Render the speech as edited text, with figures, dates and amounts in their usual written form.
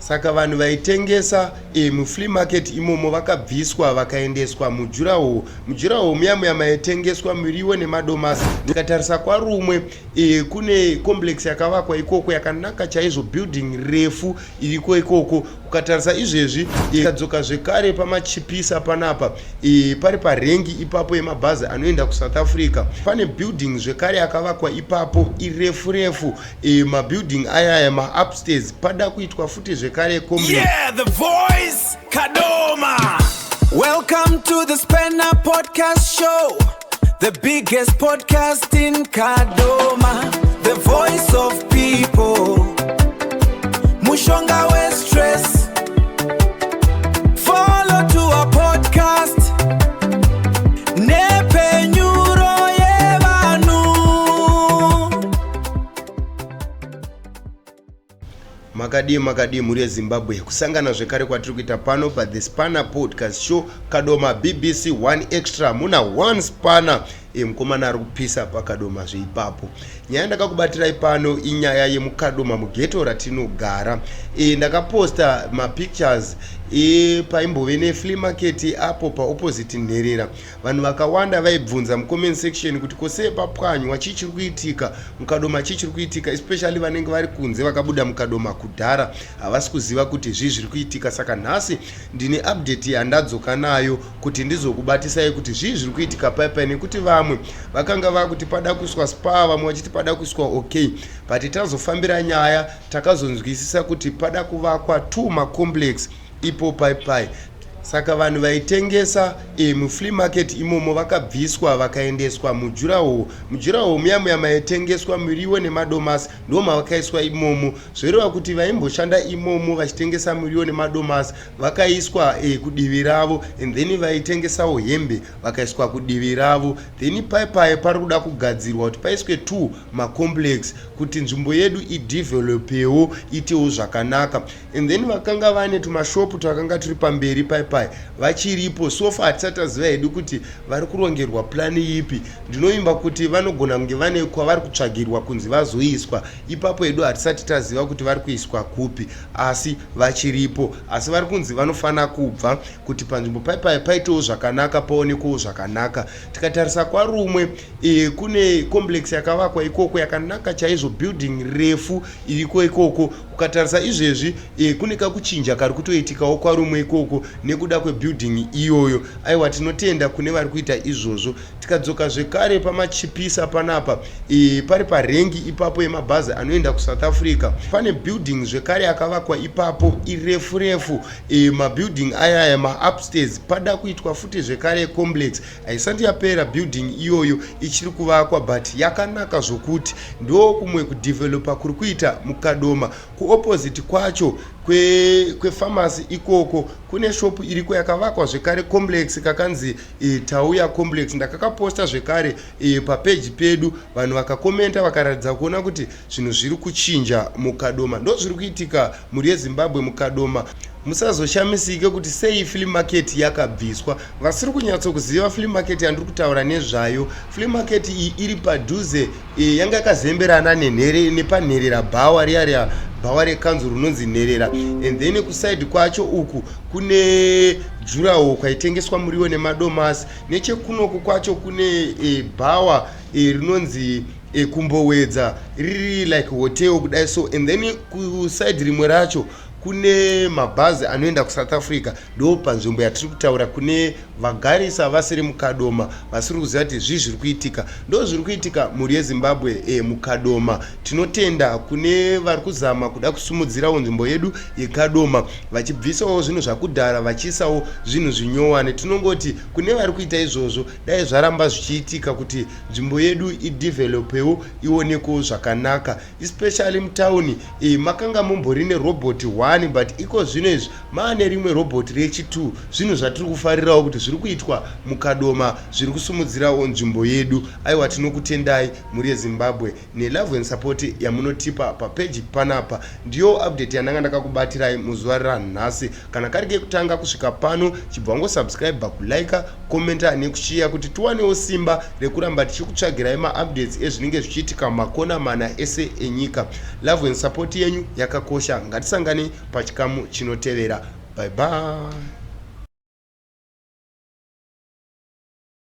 Saka vanhu vaitengesa muflea market imomo vakabviswa vakaendeswa mujuraho muya maitengeswa miriwo nemadomasi. Ndikatarisa kwarumwe kune complex yakavakwa ikoko yakanaka chaizvo, building refu iriko ikoko. Ukatarisa izvezvi ikadzoka zvekare pamachipisa panapa pari parengi ipapo yemabhazi anoenda kuSouth Africa. Pane building zvekare yakavakwa ipapo irefu mabuilding aya maupstairs pada kuitwa futi zvekare complex. Yeah, the voice Kadoma. Welcome to the Spanner Podcast Show, the biggest podcast in Kadoma, the voice of people. Mushonga we stress. Follow to our podcast. Nepe nyuro yevanu. Makadi muri Zimbabwe kusangana zvekare kwatiri kuita pano pa The Spanner Podcast Show Kadoma BBC 1 Extra. Muna 1 Spanner mukomana ari kupisa pakadoma zveipapo. Nyaya ndakakubatirai pano inyaya yemukadoma mugeto ratinogara. Ndakaposta mapictures paimbove neflea market apo paopposite Nherera. Vanhu vakawanda vaibvunza mucomment section kuti kose papwanywa chichiri kuitika mukadoma, chichiri kuitika, especially vanenge vari kunze vakabuda mukadoma kudhara havasi kuziva kuti zviri kuitika. Saka nhasi ndine update yandadzoka nayo kuti ndizokubatisai kuti zviri kuitika paipai, nekuti vamwe vakanga vakuti pada kuiswa spa, vamwe vachiti pada kuiswa okay, but tazofambira nyaya takazonzwisisa kuti pada kuvakwa 2 macomplex ipo paipai. Saka vanhu vaitengesa muflea market imomo vakabviswa vakaendeswa mujuraho muya maitengeswa miriwo nemadomasi ndoma vakaiswa imomo. Zvoreva kuti vaimboshanda imomo vachitengesa miriwo nemadomasi vakaiswa kudivi ravo, and then vaitengesawo hembe vakaiswa kudivi ravo. Then paipai pari kuda kugadzirwa kuti paiswe 2 macomplex kuti nzvimbo yedu idevelopewo itewo zvakanaka. And then vakanga vane tumashopu twakanga turi pamberi paipai vachiripo. Sofa hatisati taziva hedu kuti vari kurongerwa plani ipi. Ndinoimba kuti vanogona kunge vane kwavari kutsvagirwa kunzi vazoiswa ipapo hedu hatisati taziva kuti vari kuiswa kupi, asi vachiripo. Asi vari kunzi vanofana kubva kuti panzvimbo paipai paitewo zvakanaka, paonekwewo zvakanaka. Tikatarisa kwarumwe kune complex yakavakwa ikoko yakanaka chaizvo, building refu iriko ikoko. Ukatarisa izvezvi kune kakuchinja kari kutoitikawo kwarumwe ikoko nekuda kwebuilding iyoyo. Aiwa, tinotenda kune vari kuita izvozvo. Tikadzoka zvekare pamachipisa panapa pari parengi ipapo yemabhazi anoenda kuSouth Africa. Pane building zvekare yakavakwa ipapo irefu mabuilding aya maupstairs pada kuitwa futi zvekare complex. Haisati yapera building iyoyo ichiri kuvakwa, but yakanaka zvokuti ndo kumwe kudevelopa kuri kuita mukadoma. Kuopposite kwacho kwepharmacy ikoko kune shopu iriko yakavakwa zvekare complex kakanzi Tauya complex. Ndakakaposta zvekare papage pedu, vanhu vakakomenta vakaratidza kuona kuti zvinhu zviri kuchinja mukadoma. Ndo zviri kuitika muri Zimbabwe mukadoma. Musazoshamisike kuti sei flea market yakabviswa. Vasiri kunyatsokuziva flea market yandiri kutaura nezvayo, flea market iyi iri padhuze yanga yakazemberana nepanherera bhawa riya bhawa rekanzu runonzi Nherera. And then kuside kwacho uku kune juraho kwaitengeswa muriwo nemadomasi. Nechekunoku kwacho kune bhawa rinonzi kumbowedza riri like hotel kudai so. And then kuside rimwe racho kune mabhazi anoenda kuSouth Africa. Ndo panzvimbo yatiri kutaura kune vagarisa vasiri mukadoma vasiri kuziva kuti zviri kuitika. Ndo zviri kuitika muri yeZimbabwe mukadoma. Tinotenda kune vari kuzama kuda kusumudzirawo nzvimbo yedu yeKadoma vachibvisawo zvinhu zvakudhara vachiisawo zvinhu zvinyowani. Tinongoti kune vari kuita izvozvo dai zvaramba zvichiitika kuti nzvimbo yedu idevelopewo ionekwewo zvakanaka, especially mutauni. Makanga mumbori nerobot 1 but iko zvino izvi maane rimwe robot rechi2. Zvinhu zvatiri kufarirawo kuti zviri kuitwa mukadoma zviri kusumudzirawo nzvimbo yedu. Aiwa, tinokutendai muri yeZimbabwe nelove and support yamunotipa papage panapa. Ndiyo update yandanga ndakakubatirai muzuva ranhasi. Kana kari kekutanga kusvika pano chibva ngosubscribe, kulike, commenta nekushare kuti tiwanewo simba rekuramba tichikutsvagirai maupdates ezvinenge zvichiitika makona mana ese enyika. Love and support yenyu yakakosha. Ngatisangane pachikamu chinotevera. Bye bye.